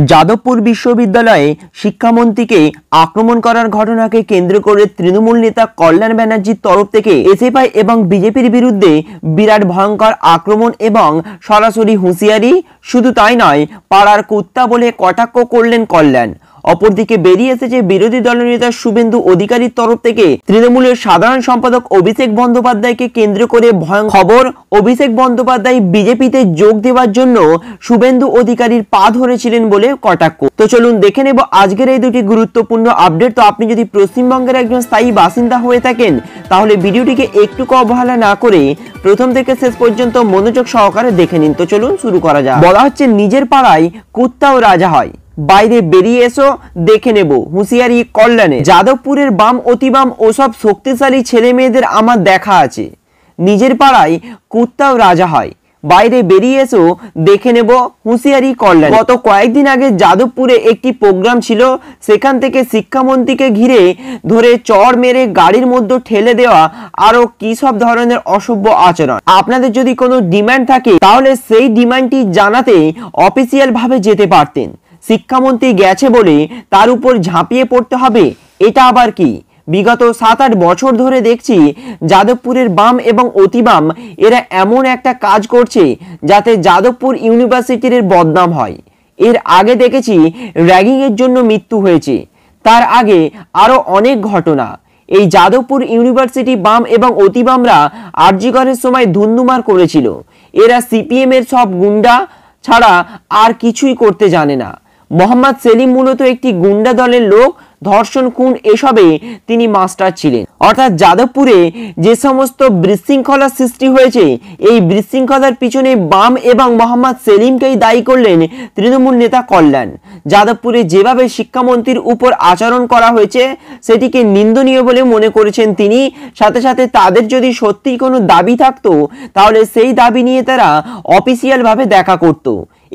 যাদবপুর বিশ্ববিদ্যালয়ে শিক্ষামন্ত্রীকে আক্রমণ করার ঘটনাকে কেন্দ্র করে তৃণমূল নেতা কল্যাণ ব্যানার্জির তরফ থেকে এসএফআই এবং বিজেপির বিরুদ্ধে বিরাট ভয়ঙ্কর আক্রমণ এবং সরাসরি হুঁশিয়ারি। শুধু তাই নয়, পাড়ার কুত্তা বলে কটাক্ষ করলেন কল্যাণ। অপরদিকে বেরিয়ে এসেছে বিরোধী দলনেতা শুভেন্দু অধিকারীর তরফ থেকে তৃণমূলের সাধারণ সম্পাদক অভিষেক বন্দ্যোপাধ্যায়কে কেন্দ্র করে ভয়ঙ্কর খবর। অভিষেক বন্দ্যোপাধ্যায় বিজেপিতে যোগ দেওয়ার জন্য শুভেন্দু অধিকারীর পা ধরেছিলেন বলে কটাক্ষ। তো চলুন দেখে নেব আজকের এই দুটি গুরুত্বপূর্ণ আপডেট। তো আপনি যদি পশ্চিমবঙ্গের একজন স্থায়ী বাসিন্দা হয়ে থাকেন তাহলে ভিডিওটিকে একটু অবহেলা না করে প্রথম থেকে শেষ পর্যন্ত মনোযোগ সহকারে দেখে নিন। তো চলুন শুরু করা যাক। বলা হচ্ছে নিজের পাড়ায় কুত্তাও রাজা হয়, বাইরে বেরিয়ে এসো দেখে নেব, হুঁশিয়ারি কল্যাণে। যাদবপুরের বাম অতিবাম ওসব শক্তিশালী ছেলে মেয়েদের আমার দেখা আছে। নিজের পাড়ায় কুত্তাও রাজা হয়, বাইরে বেরিয়ে এসো দেখে নেব, হুঁশিয়ারি কল্যাণ। গত কয়েকদিন আগে যাদবপুরে একটি প্রোগ্রাম ছিল, সেখান থেকে শিক্ষামন্ত্রীকে ঘিরে ধরে চড় মেরে গাড়ির মধ্যে ঠেলে দেওয়া আরো কি সব ধরনের অসভ্য আচরণ। আপনাদের যদি কোনো ডিমান্ড থাকে তাহলে সেই ডিমান্ডটি জানাতে অফিসিয়াল ভাবে যেতে পারতেন। শিক্ষামন্ত্রী গেছে বলে তার উপর ঝাঁপিয়ে পড়তে হবে, এটা আবার কি? বিগত 7-8 বছর ধরে দেখছি যাদবপুরের বাম এবং অতিবাম এরা এমন একটা কাজ করছে যাতে যাদবপুর ইউনিভার্সিটির বদনাম হয়। এর আগে দেখেছি র্যাগিং এর জন্য মৃত্যু হয়েছে, তার আগে আরো অনেক ঘটনা। এই যাদবপুর ইউনিভার্সিটি বাম এবং অতিবামরা আরজি করের সময় ধুন্ধুমার করেছিল। এরা সিপিএম এর সব গুন্ডা ছাড়া আর কিছুই করতে জানে না। মোহাম্মদ সেলিম মূলত একটি গুন্ডা দলের লোক, ধর্ষণ, খুন এসবে তিনি মাস্টার ছিলেন। অর্থাৎ যাদবপুরে যে সমস্ত বিশৃঙ্খলার সৃষ্টি হয়েছে, এই বিশৃঙ্খলার পিছনে বাম এবং মোহাম্মদ সেলিমকেই দায়ী করলেন তৃণমূল নেতা কল্যাণ। যাদবপুরে যেভাবে শিক্ষামন্ত্রীর উপর আচরণ করা হয়েছে সেটিকে নিন্দনীয় বলে মনে করেছেন তিনি। সাথে সাথে তাদের যদি সত্যিই কোনো দাবি থাকতো তাহলে সেই দাবি নিয়ে তারা অফিসিয়াল ভাবে দেখা করত।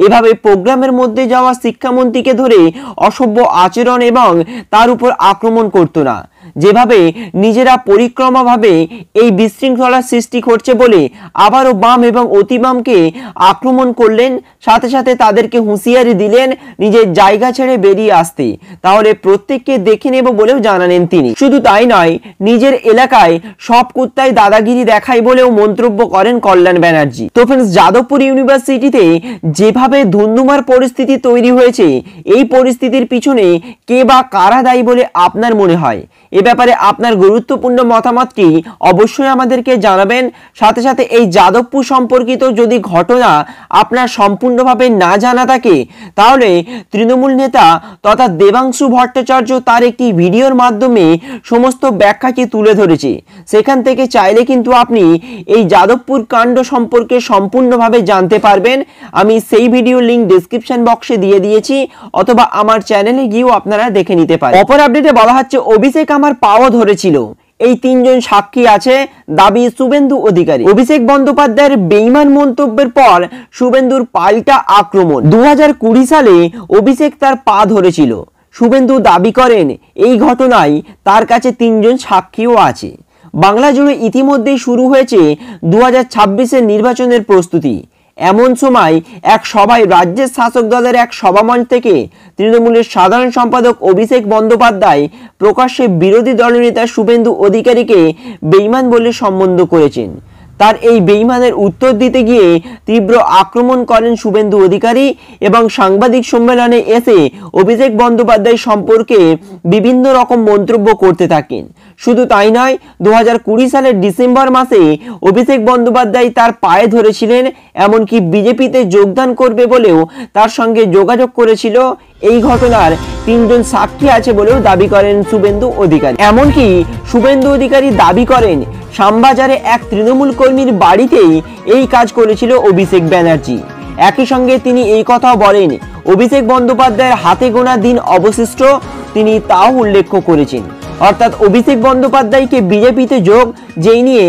এভাবে প্রোগ্রামের মধ্যে যাওয়া শিক্ষামন্ত্রীকে ধরে অসভ্য আচরণ এবং তার উপর আক্রমণ করতো না। যেভাবে নিজেরা পরিক্রমাভাবে এই বিশৃঙ্খলার সৃষ্টি করছে বলে আবারও বাম এবং অতিবামকে আক্রমণ করলেন। সাথে সাথে তাদেরকে হুঁশিয়ারি দিলেন নিজের জায়গা ছেড়ে বেরিয়ে আসতে, তাহলে প্রত্যেককে দেখে নেব বলেও জানালেন তিনি। শুধু তাই নয়, নিজের এলাকায় সব কুত্তায় দাদাগিরি দেখায় বলেও মন্তব্য করেন কল্যাণ ব্যানার্জি। তো ফ্রেন্ডস, যাদবপুর ইউনিভার্সিটিতে যেভাবে ধুন্ধুমার পরিস্থিতি তৈরি হয়েছে, এই পরিস্থিতির পিছনে কে বা কারা দায়ী বলে আপনার মনে হয়? এ ব্যাপারে আপনার গুরুত্বপূর্ণ মতামতটি অবশ্যই আমাদেরকে জানাবেন। সাথে সাথে এই যাদবপুর সম্পর্কিত যদি ঘটনা আপনার সম্পূর্ণভাবে না জানা থাকে তাহলে তৃণমূল নেতা তথা দেবাংশু ভট্টাচার্য তার একটি ভিডিওর মাধ্যমে সমস্ত ব্যাখ্যাটি তুলে ধরেছে। সেখান থেকে চাইলে কিন্তু আপনি এই যাদবপুর কাণ্ড সম্পর্কে সম্পূর্ণভাবে জানতে পারবেন। আমি সেই ভিডিও লিংক ডেসক্রিপশন বক্সে দিয়ে দিয়েছি, অথবা আমার চ্যানেলে গিয়েও আপনারা দেখে নিতে পারেন। অপর আপডেটে বলা হচ্ছে অভিষেক আমার পাও ধরেছিল, এই 3 জন সাক্ষী আছে, দাবি শুভেন্দু অধিকারী। অভিষেক বন্দ্যোপাধ্যায়ের বেঈমান মন্তব্যের পর শুভেন্দুর পাল্টা আক্রমণ। 2020 সালে অভিষেক তার পা ধরেছিল। শুভেন্দু দাবি করেন এই ঘটনায় তার কাছে 3 জন সাক্ষীও আছে। বাংলা জুড়ে ইতিমধ্যেই শুরু হয়েছে 2026-এর নির্বাচনের প্রস্তুতি। এমন সময় এক সভায় রাজ্যের শাসক দলের এক সভামঞ্চ থেকে তৃণমূলের সাধারণ সম্পাদক অভিষেক বন্দ্যোপাধ্যায় প্রকাশ্যে বিরোধী দলনেতা শুভেন্দু অধিকারীকে বেঈমান বলে সম্বোধন করেছেন। তার এই বেঈমানের উত্তর দিতে গিয়ে তীব্র আক্রমণ করেন শুভেন্দু অধিকারী এবং সাংবাদিক সম্মেলনে এসে অভিষেক বন্দ্যোপাধ্যায় সম্পর্কে বিভিন্ন রকম মন্তব্য করতে থাকেন। শুধু তাই নয়, 2020 সালের ডিসেম্বর মাসে অভিষেক বন্দ্যোপাধ্যায় তার পায়ে ধরেছিলেন, এমনকি বিজেপিতে যোগদান করবে বলেও তার সঙ্গে যোগাযোগ করেছিল। এই ঘটনার 3 জন সাক্ষী আছে বলেও দাবি করেন শুভেন্দু অধিকারী। এমনকি শুভেন্দু অধিকারী দাবি করেন শ্যামবাজারে এক তৃণমূল কর্মীর বাড়িতেই এই কাজ করেছিল অভিষেক ব্যানার্জি। একই সঙ্গে তিনি এই কথাও বলেন অভিষেক বন্দ্যোপাধ্যায়ের হাতে গোনা দিন অবশিষ্ট, তিনি তাও উল্লেখ করেছেন। অর্থাৎ অভিষেক বন্দ্যোপাধ্যায়কে বিজেপিতে যোগ, যেই নিয়ে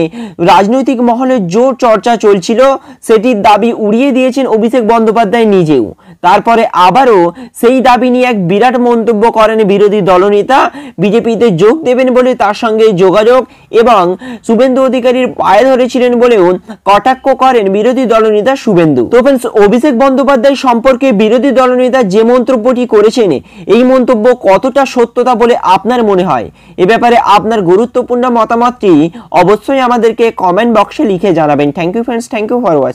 রাজনৈতিক মহলে জোর চর্চা চলছিল, সেটির দাবি উড়িয়ে দিয়েছেন অভিষেক বন্দ্যোপাধ্যায় নিজেও। তারপরে আবারও সেই দাবি নিয়ে এক বিরাট মন্তব্য করেন বিরোধী দলনেতা। বিজেপিতে যোগ দেবেন বলে তার সঙ্গে যোগাযোগ এবং শুভেন্দু অধিকারীর পায়ে ধরেছিলেন বলেও কটাক্ষ করেন বিরোধী দলনেতা শুভেন্দু। তো ফ্রেন্ডস, অভিষেক বন্দ্যোপাধ্যায় সম্পর্কে বিরোধী দলনেতা যে মন্তব্যটি করেছেন, এই মন্তব্য কতটা সত্যতা বলে আপনার মনে হয়? এ ব্যাপারে আপনার গুরুত্বপূর্ণ মতামতটি অবশ্যই আমাদেরকে কমেন্ট বক্সে লিখে জানাবেন। Thank you friends, thank you for watching.